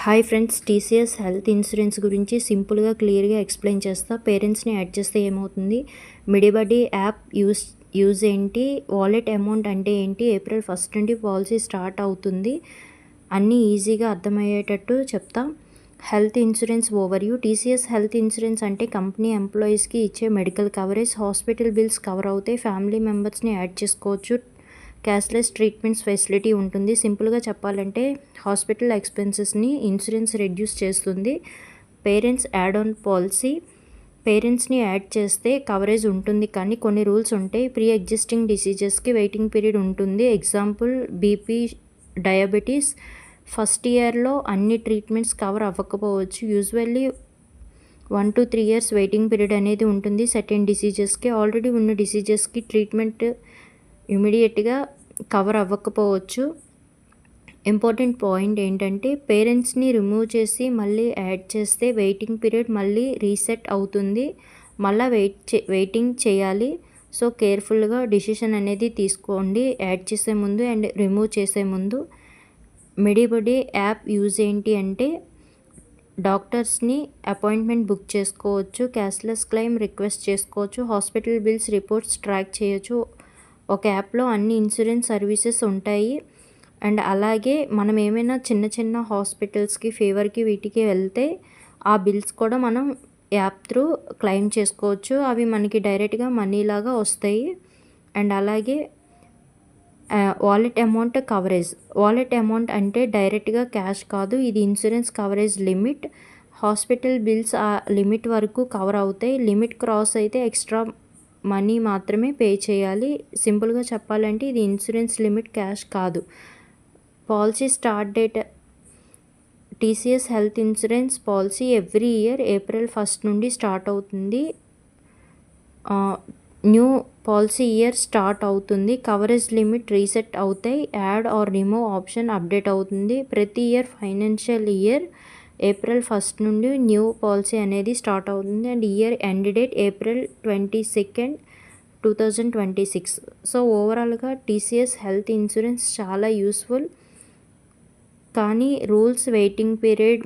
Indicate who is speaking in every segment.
Speaker 1: Hi friends, TCS health insurance గురించి సింపుల్గా క్లియర్గా ఎక్స్ప్లెయిన్ చేస్తా. పేరెంట్స్ని యాడ్ చేస్తే ఏమవుతుంది, మిడిబడి యాప్ యూజ్ ఏంటి, వాలెట్ అమౌంట్ అంటే ఏంటి, ఏప్రిల్ 1 నుండి పాలసీ స్టార్ట్ అవుతుంది, అన్నీ ఈజీగా అర్థమయ్యేటట్టు చెప్తా. Health insurance overview. TCS health insurance అంటే కంపెనీ ఎంప్లాయీస్కి ఇచ్చే medical coverage. Hospital bills cover అవుతాయి, ఫ్యామిలీ మెంబర్స్ని యాడ్ చేసుకోవచ్చు, క్యాష్లెస్ ట్రీట్మెంట్స్ ఫెసిలిటీ ఉంటుంది. సింపుల్గా చెప్పాలంటే హాస్పిటల్ ఎక్స్పెన్సెస్ని ఇన్సూరెన్స్ రెడ్యూస్ చేస్తుంది. Parents add on policy. పేరెంట్స్ని యాడ్ చేస్తే కవరేజ్ ఉంటుంది, కానీ కొన్ని రూల్స్ ఉంటాయి. ప్రీ ఎగ్జిస్టింగ్ డిసీజెస్కి వెయిటింగ్ పీరియడ్ ఉంటుంది. Example BP, diabetes. ఫస్ట్ ఇయర్లో అన్ని ట్రీట్మెంట్స్ కవర్ అవ్వకపోవచ్చు. Usually 1 to 3 years waiting period అనేది ఉంటుంది. సెకండ్ డిసీజెస్కి, ఆల్రెడీ ఉన్న డిసీజెస్కి ట్రీట్మెంట్ ఇమీడియట్గా కవర్ అవ్వకపోవచ్చు. ఇంపార్టెంట్ పాయింట్ ఏంటంటే, పేరెంట్స్ని రిమూవ్ చేసి మళ్ళీ యాడ్ చేస్తే వెయిటింగ్ పీరియడ్ మళ్ళీ రీసెట్ అవుతుంది, మళ్ళీ వెయిటింగ్ చేయాలి. సో కేర్ఫుల్గా డిసిషన్ అనేది తీసుకోండి యాడ్ చేసే ముందు అండ్ రిమూవ్ చేసే ముందు. మిడిబడి యాప్ యూజ్ ఏంటి అంటే, డాక్టర్స్ని అపాయింట్మెంట్ బుక్ చేసుకోవచ్చు, క్యాష్లెస్ క్లెయిమ్ రిక్వెస్ట్ చేసుకోవచ్చు, హాస్పిటల్ బిల్స్ రిపోర్ట్స్ ట్రాక్ చేయొచ్చు. ఒక యాప్లో అన్ని ఇన్సూరెన్స్ సర్వీసెస్ ఉంటాయి. అండ్ అలాగే మనం ఏమైనా చిన్న చిన్న హాస్పిటల్స్కి, ఫీవర్కి, వీటికి వెళ్తే ఆ బిల్స్ కూడా మనం యాప్ త్రూ క్లెయిమ్ చేసుకోవచ్చు. అవి మనకి డైరెక్ట్గా మనీ లాగా వస్తాయి. అండ్ అలాగే wallet amount coverage. Wallet amount అంటే డైరెక్ట్గా క్యాష్ కాదు, ఇది insurance coverage limit. Hospital bills ఆ లిమిట్ వరకు కవర్ అవుతాయి. లిమిట్ క్రాస్ అయితే ఎక్స్ట్రా మనీ మాత్రమే పే చేయాలి. సింపుల్గా చెప్పాలంటే ఇది ఇన్సూరెన్స్ లిమిట్, క్యాష్ కాదు. Policy start date. TCS health insurance policy every year April 1 నుండి స్టార్ట్ అవుతుంది. న్యూ పాలసీ ఇయర్ స్టార్ట్ అవుతుంది. కవరేజ్ లిమిట్ రీసెట్ అవుతాయి. Add or remove option update అవుతుంది. ప్రతి ఇయర్ ఫైనాన్షియల్ ఇయర్ ఏప్రిల్ 1 నుండి న్యూ పాలసీ అనేది start అవుతుంది. And year end date April 22, 2026. So ఓవరాల్గా టీసీఎస్ హెల్త్ ఇన్సూరెన్స్ చాలా యూస్ఫుల్, కానీ రూల్స్, వెయిటింగ్ పీరియడ్,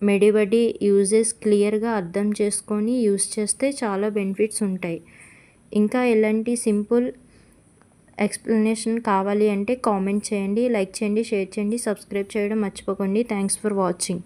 Speaker 1: మెడిబడి యూజెస్ క్లియర్గా అర్థం చేసుకొని యూస్ చేస్తే చాలా బెనిఫిట్స్ ఉంటాయి. ఇంకా ఎలాంటి సింపుల్ ఎక్స్ప్లెనేషన్ కావాలి అంటే కామెంట్ చేయండి, లైక్ చేయండి, షేర్ చేయండి, సబ్స్క్రైబ్ చేయడం మర్చిపోకండి. Thanks for watching.